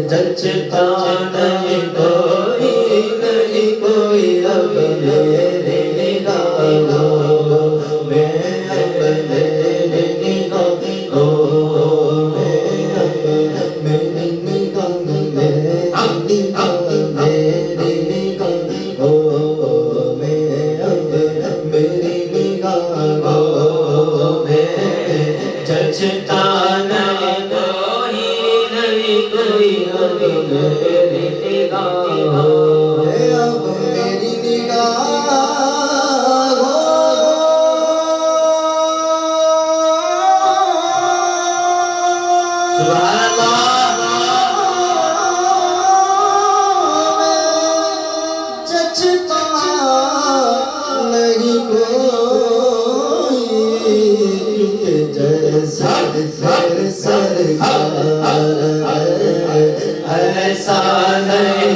جچتا نہیں کوئی اب میری نگاہوں میں، اب میری نگاہوں میں، اب میری نگاہوں میں، میری نگاہوں میں، اب میری نگاہوں میں جچتا نہیں کوئی اب میری نگاہوں میں، اب میری نگاہوں سبحان اللہ جچتا نہیں کوئی، کیونکہ جیسا میرے سرکار ایسا نہیں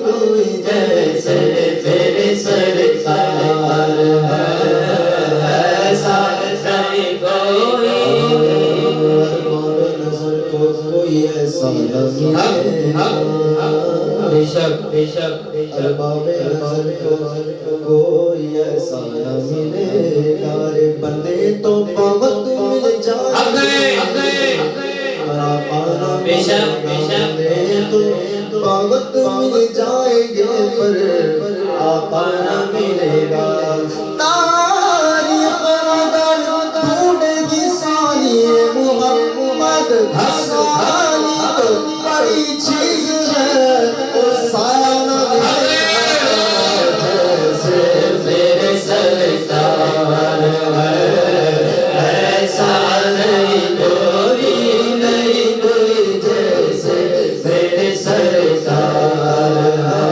کوئی، جیسے میرے سرکار ایسا نہیں کوئی، نظر کو کوئی ایسا نہیں، بے شک بے شک ارباب نظر کو کوئی ایسا نہ ملے گا، رے بندے تو بہت مل جائیں گے، بے شک بندے تو بہت مل جائیں گے، پر آقا نہ ملے گا، تاریخ مگر ڈھونڈے گی ثانی محمد حسانی، تو بڑی چیز ہے اس سایہ نہ ملے گا، جیسے میرے سرکار ہے ایسا نہیں کوئی، نہیں کوئی، جیسے میرے سرکار ہے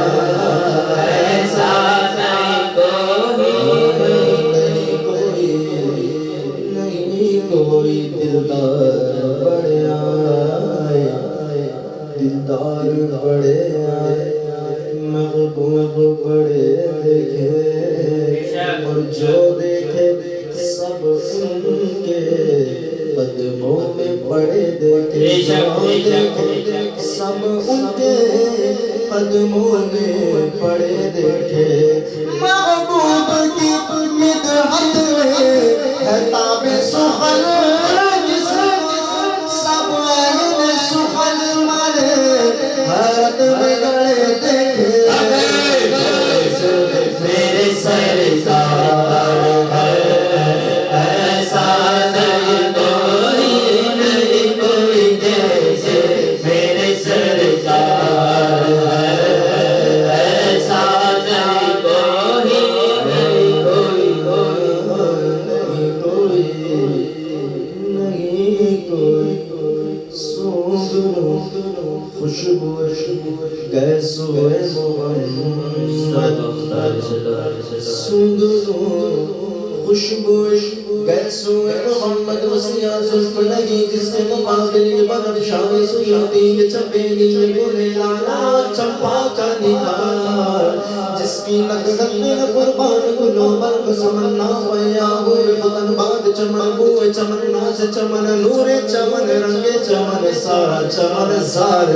ایسا نہیں کوئی، نہیں کوئی، نہیں کوئی، دلدار بڑے آئے، دلدار بڑے آئے، محبوب بڑے دیکھے، اور جو دیکھے سب ان کے قدموں میں پڑے دیکھے، جو دیکھے سب ان کے قدموں میں پڑے دیکھے، محبوب کی مدحت میں ہے تاب سخن، جس کو سب عین سخن مانے حیرت میں گڑے دیکھے، میرے سرکار ہے ایسا نہیں کوئی، نہیں کوئی، جیسے میرے سرکار ہے ایسا نہیں کوئی، نہیں کوئی، نہیں کوئی، نہیں کوئی، سونگ لو خوشبو گیسوئے محمد، سونگ لو خوشبو گیسوئے محمد، وسیع زلف نہیں جس کے مقابل یہ بنفشان سنتی، یہ چپیلی یہ بولے لالا چمپا کا نگار، جس کی نگرت میں قربان گلوں برگ سمنا فیا ہوئے فتن باد چمن بوئے چمن ناز چمن نور چمن رنگ چمن سارا چمن سار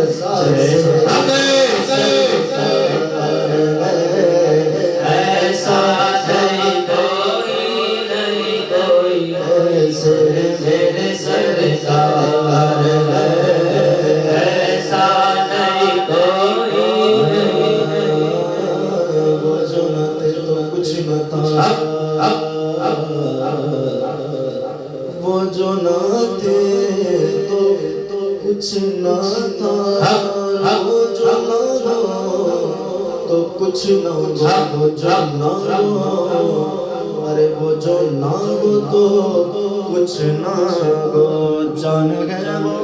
ایسا نہیں کوئی، نہیں کوئی، ایسے میرے سرکار ہے ایسا نہیں کوئی، وہ جو نہ تھے تو کچھ نہ تھا، وہ جو نہ تھے تو کچھ نہ تھا، وہ جو نہ ہو تو کچھ نہ ہو، وہ جو نہ ہو، ارے وہ جو نہ ہو تو کچھ نہ ہو، جان گئے وہ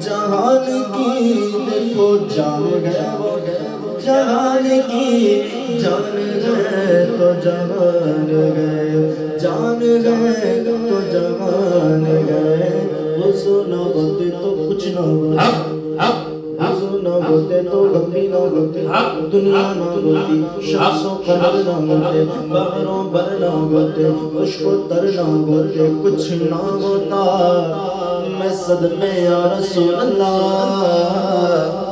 جہان کی، دیکھو جان گئے وہ جہان کی، جان گئے تو جہان گئے، جان گئے تو جہان گئے حضور نہ ہوتے تو کچھ نہ ہوتا حضور نہ ہوتے تو غمی نہ ہوتی دنیا نہ ہوتی شمس و قمر نہ ہوتے بحر و بر نہ ہوتے خشک و تر نہ ہوتے کچھ نہ ہوتا میں صدمے یا رسول اللہ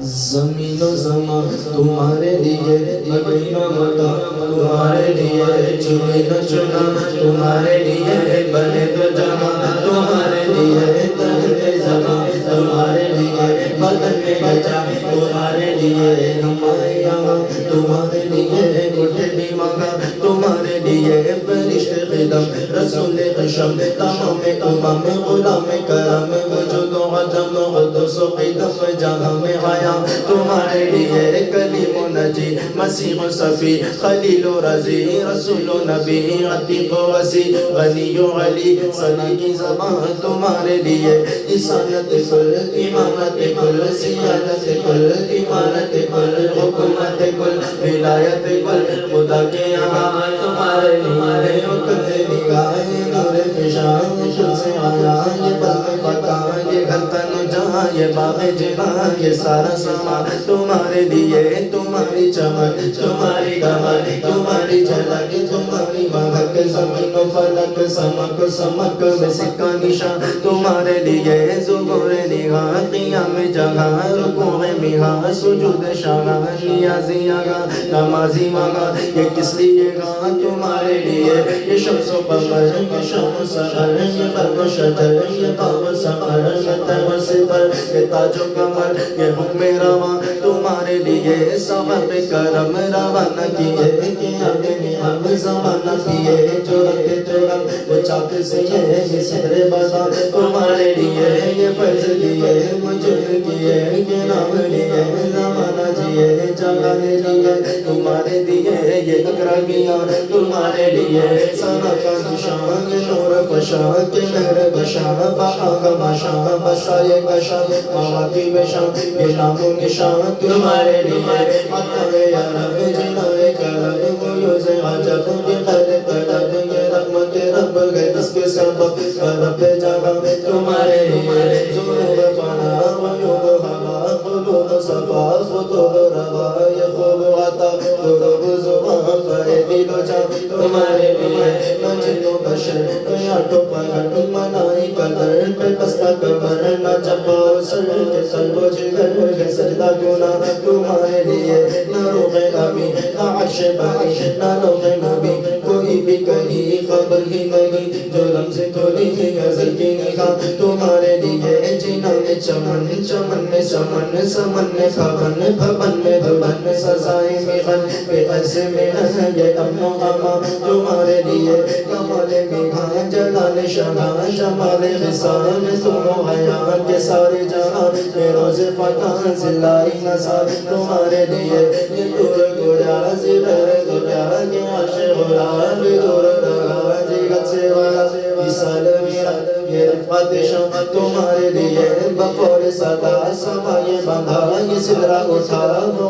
زمین و زمان تمہارے لیے مدینہ متا تمہارے لیے چنے نہ چنا تمہارے لیے بنے تو جہاں تمہارے لیے تن زمان تمہارے لیے بدن میں بچا تمہارے لیے ہمارے یہاں تمہارے لیے اٹھے بھی مانگا تمہارے لیے فرشت خدم رسول خشم تمام امام غلام کرم وجود و عدم قدس و قدم جہاں میں آیا تمہارے لیے کلیم و نجی مسیح و صفی خلیل و رضی رسول و نبی عتیق و وسیع غنی و علی ثنا کی زبان تمہارے لیے رسالت کل امامت کل سیادت کل امارت کل حکومت کل ولایت کل خدا کے یہاں تمہارے لیے وقت نگاہ نور فشان خود سے آیا یہ بلد پکا یہ گھر تن جہاں یہ باغ جنا یہ سارا سما تمہارے لیے تمہاری چمک تمہاری دمک تمہاری جھلک تمہاری مہک زمین و فلک سمک سمک میں سکہ نشان تمہارے لیے ظہور نگاہ قیام جگہ رکوع میہاں سجود شاہ نیازی آگا نمازی مانگا یہ کس لیے گا تمہارے لیے یہ شمس و قمر یہ شام و سحر یہ برگ و شجر یہ باغ و سفر یہ تہ و سپر یہ تاج و کمر یہ حکم رواں تمہارے لیے صاحب کرم روانہ کیے کہ آگے میں ہم زمانہ پیے جو رکھتے تھے غم وہ چاہتے سے یہ صدر بازا تمہارے لیے یہ فرض دیے مجھے کیے کہ نام لیے زمانہ جیے جانے لیے تمہارے لیے یہ اقرا کیا تمہارے لیے سنا کا نشان نور فشان کے مہر بشان بقا کا مشان بسائے کشان مواقع بشان یہ نام و نشان تمہارے لیے عطا یا رب جنائے کرم فیوز عجب یہ خیر طلب یہ رحمت رب گئے اس کے سبب رب جگہ تمہارے لیے ظلم فنا ویوب ہوا قلوب صفا خطوب روا یہ خوب عطا قلوب زبان پہ دل و جان تمہارے لیے نہ جن و بشر نہ آٹو پگڑ منائی قدر پہ پستا کمر نہ جبا و سر کے قلب و جگر کے سجدہ گناہ تمہارے لیے نہ روح نبی نہ عرش باری نہ لوح نبی کوئی بھی کہیں خبر ہی نہیں جو رمز کھولی ازل کی نگاہ تمہارے لیے جینا میں چمن چمن میں سمن سمن میں بھون بھون میں دلہن سزائے میغن بے عرض میں یہ امن و امان تمہارے لیے کمال میغان جلال شاہ جمال خسان تم و حیان کے سارے جہاں میں روز فتح زلائی نصار تمہارے لیے یہ دور گویا زبر گویا کہ عرش غلاب دور رہا جگت سے والا مثال میرا یہ رفعت شام تمہارے لیے بفور صدا سمائے بندھا یہ صدرہ اٹھا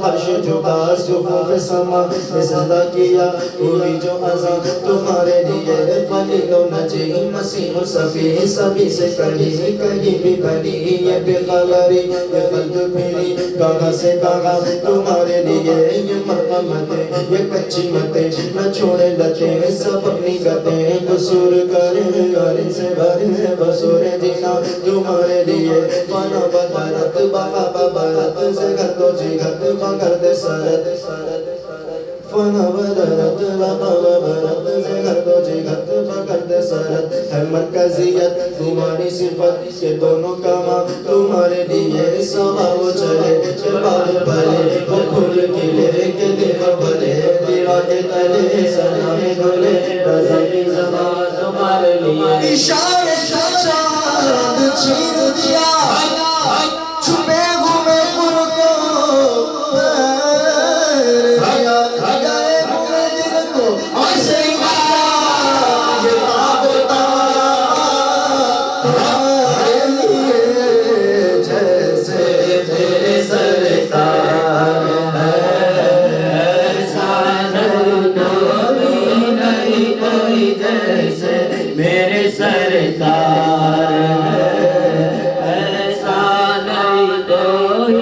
عرش جھکا صفوف سما میں سجدہ کیا ہوئی جو عزا تمہارے لیے خلیل و نجی مسیح و صفی سبھی سے کہیں کہیں بھی بنی یہ بے خبری یہ خلد پھیری کاغا سے کاغا تمہارے لیے یہ مرحمتیں یہ کچی متیں نہ چھوڑے لتیں سب اپنی گتیں قصور کریں اور ان سے بھریں بسور جینا تمہارے لیے فانا ببارت بقا ببارت سے گھر تو جگت مگر دے سرت فانا ببارت بقا ببارت سے گھر تو جگت مگر دے سرت ہے مرکزیت تمہاری صفت کے دونوں کاماں تمہارے لیے سوا وہ چلے کہ باغ بھلے وہ پھول کھلے کہ دل بھلے دیوا کے تلے سلام دھلے رضا کی زبان تمہارے لیے اشارے سے چاند چھین دیا چھپے ہوئے خور کو پھیر دیا گئے ہوئے دل کو ایسے یہ تابوتا تمہارے لیے جیسے تیرے سرکار ایسا نور کو بھی کوئی جیسے میرے سرکار ہے ایسا نہیں کوئی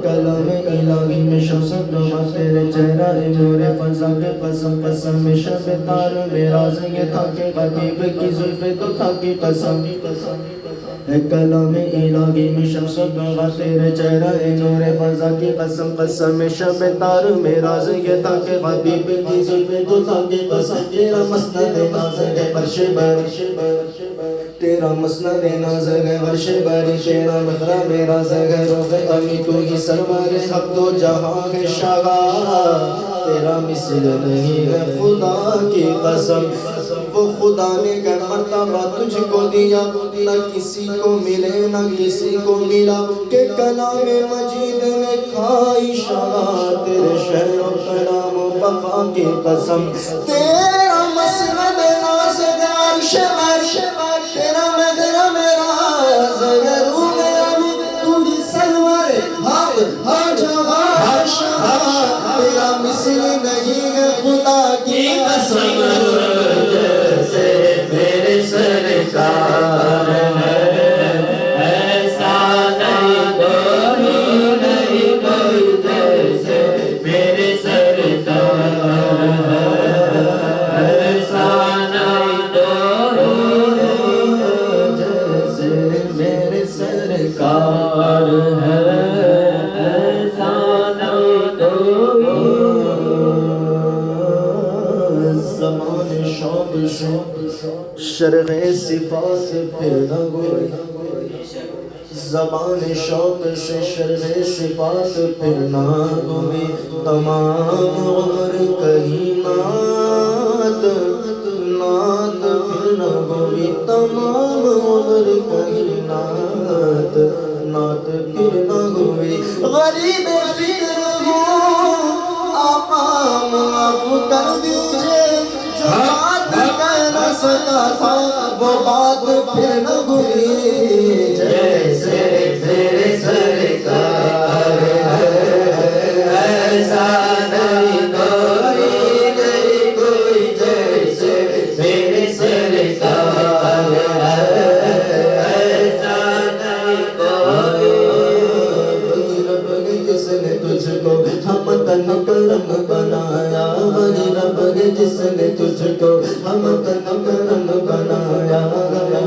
کلام الہی میں شمس دما تیرے چہرہ نور فضا کے قسم قسم میں شب تار میں راز یہ تھا کہ حبیب کی زلف تو تھا کہ قسم کلام الہی میں شمس دما تیرے چہرہ نور فضا کی قسم قسم میں شب تار میں راز یہ تھا کہ حبیب کی زلف تو تھا کہ قسم تیرا مسند ناز ہے فرش باری تیرا مسند ناز ہے فرش باری تیرا محرم راز ہے روح امی تو ہی سرور حق دو جہاں ہے شاہ تیرا مثل نہیں ہے خدا کی قسم وہ خدا نے کیا مرتبہ تجھ کو دیا نہ کسی کو ملے نہ کسی کو ملا کہ کلام مجید نے کھائی شاہ تیرے شہر و کلام و بقا کی قسم تیرا مسند ناز ہے عرش عرش تیرا محرم راز ہے روح امی تو ہی سرور حق ہر جگہ شاہ تیرا مثل نہیں ہے خدا کی قسم جیسے میرے سرکار ہے ایسا نہیں کوئی جیسے میرے سرکار ہے ایسا نہیں کوئی جیسے میرے سرکار ہے ایسا نہیں کوئی زمان شوق سے شرح صفات پھر نہ گوئی زبان شوق سے شرح صفات پھر نہ گوئی تمام عمر کہیں نعت پھر نہ گوئی تمام عمر کہیں نعت پھر نہ گوئی غریب فکر ہوں آقا معاف کر دیجئے جو بات کہنا سکا تھا وہ بات پھر نہ گوئی جیسے میرے سرکار ہے ایسا نہیں کوئی جیسے میرے سرکار ہے ایسا نہیں کوئی رب جس نے تجھ کو ہم تن کرم بنایا رب جس نے تجھ کو ہم تن کرم بنایا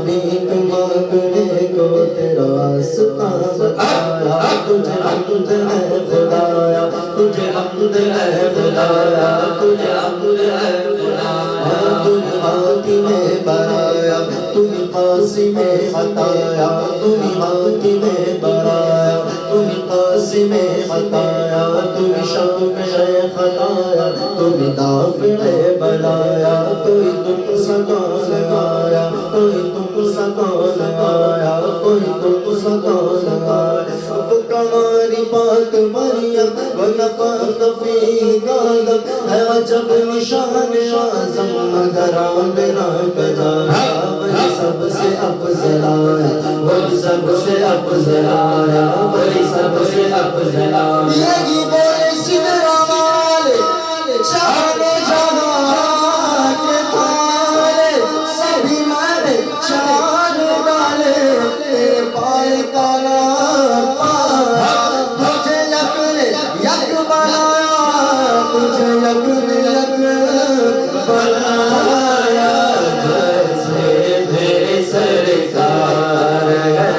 بھیک مانگنے کو تیرا راستہ بتایا تجھے حمد ہے خدایا تجھے حمد ہے خدایا تجھے حمد ہے خدایا تم حاکم برایا تم قاسم عطایا تم حاکم برایا تم قاسم عطایا تم شافع خطایا تم دافع بلایا کوئی تم سکون آیا کوئی تم سکون آیا کوئی تم سکون آیا وہ کماری پاک مریم ونفخت فیہ آدم ہے عجب نشان اعظم مگر بنا کجایا وہی سب سے افضل آیا وہی سب سے افضل آیا وہی سب سے افضل آیا یہی بولے سدرا والے چاہنے جہاں کے تھارے سبھی میں چاند ڈالے تیرے پائے کالا تجھے یک بنایا تجھے یک بنایا جیسے میرے سرکار ہے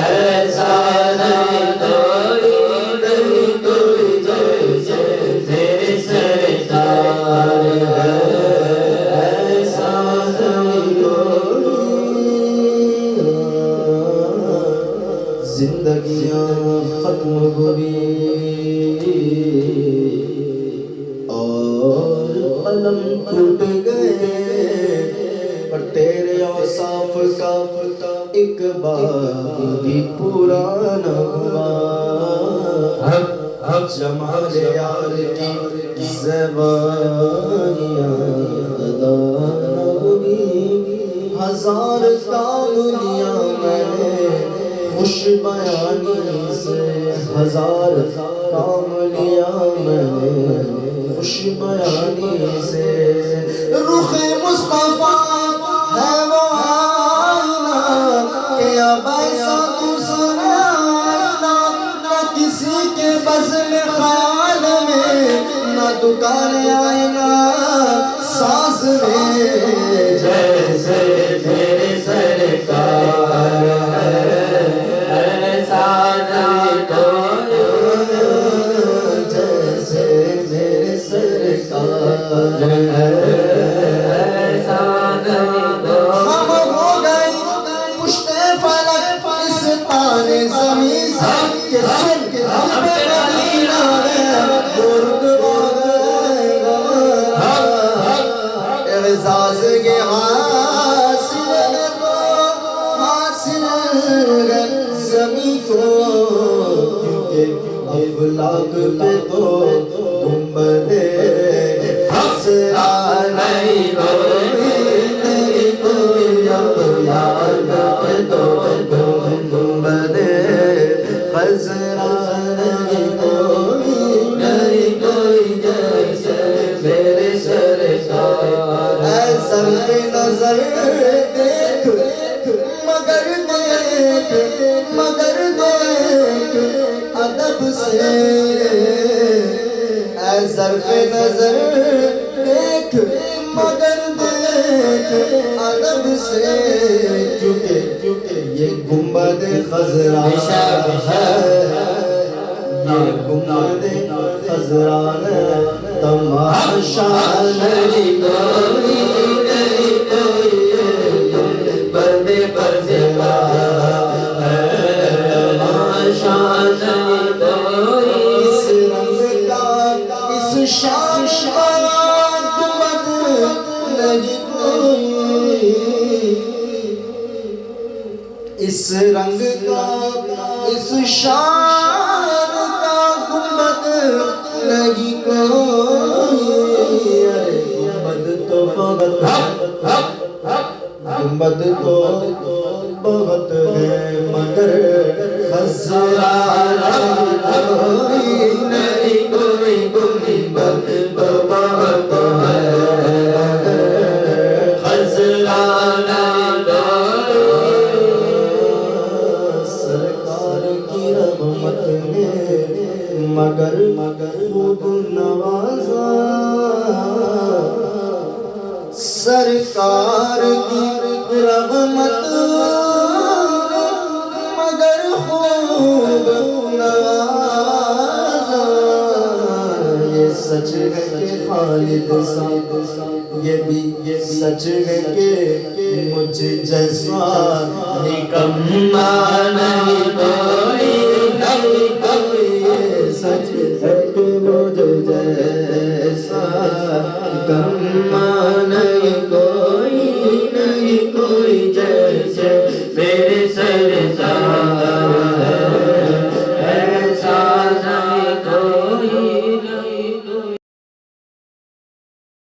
ایسا نہیں کوئی جیسے میرے سرکار ہے ایسا نہیں کوئی زندگیاں ختم ہوئی اور قلم ٹوٹ گئے پر تیرے اوصاف کا ایک باب بھی پورا نہ ہوا جمال یار کی زبانیاں ادا نہ ہوئی ہزار کام لیا میں نے خوش بیانی سے ہزار کام لیا میں نے خوش بیانی سے رخ مصطفیٰ ہے وہ آئینہ کہ اب ایسا دوسرا آئینہ نہ کسی کے بزم خیال میں نہ دکان آئینہ ساز میں جیسے میرے سرکار ایسا نہیں کوئی جیسے میرے سرکار ایسا نہیں کوئی ہم ہو گئے پشت فلک اس تان زمین سے کہ سن کے دل پہ مدینہ ہے برد اعزاز کے حاصل زمین کو کیونکہ افلاک پہ تو گنبد خضرا نہیں کوئی کوئی افلاک پہ تو گنبد خضرا نہیں کوئی جیسے میرے سرکار اے صرف نظر دیکھ مگر دیکھ ادب سے اے صرف نظر دیکھ مگر دیکھ ادب سے کیونکہ یہ گنبد خضرا ہے یہ گنبد خضرا ہے تماشا نہیں کوئی گنبد خضرا ہے تماشا نہیں کوئی اس رنگ کا اس شان کا گنبد نہیں کوئی اس رنگ کا اس شان کا گنبد نہیں کوئی ارے گنبد تو بہت ہے مگر خضرا نہیں کوئی گنبد تو بہت ہے خضرا نہیں سرکار کی رحمت نے مگر خوب نوازا سرکار کی رحمت مگر خوب نوازا یہ سچ ہے کہ خالد صاحب یہ بھی سچ ہے کہ مجھ جیسا نکما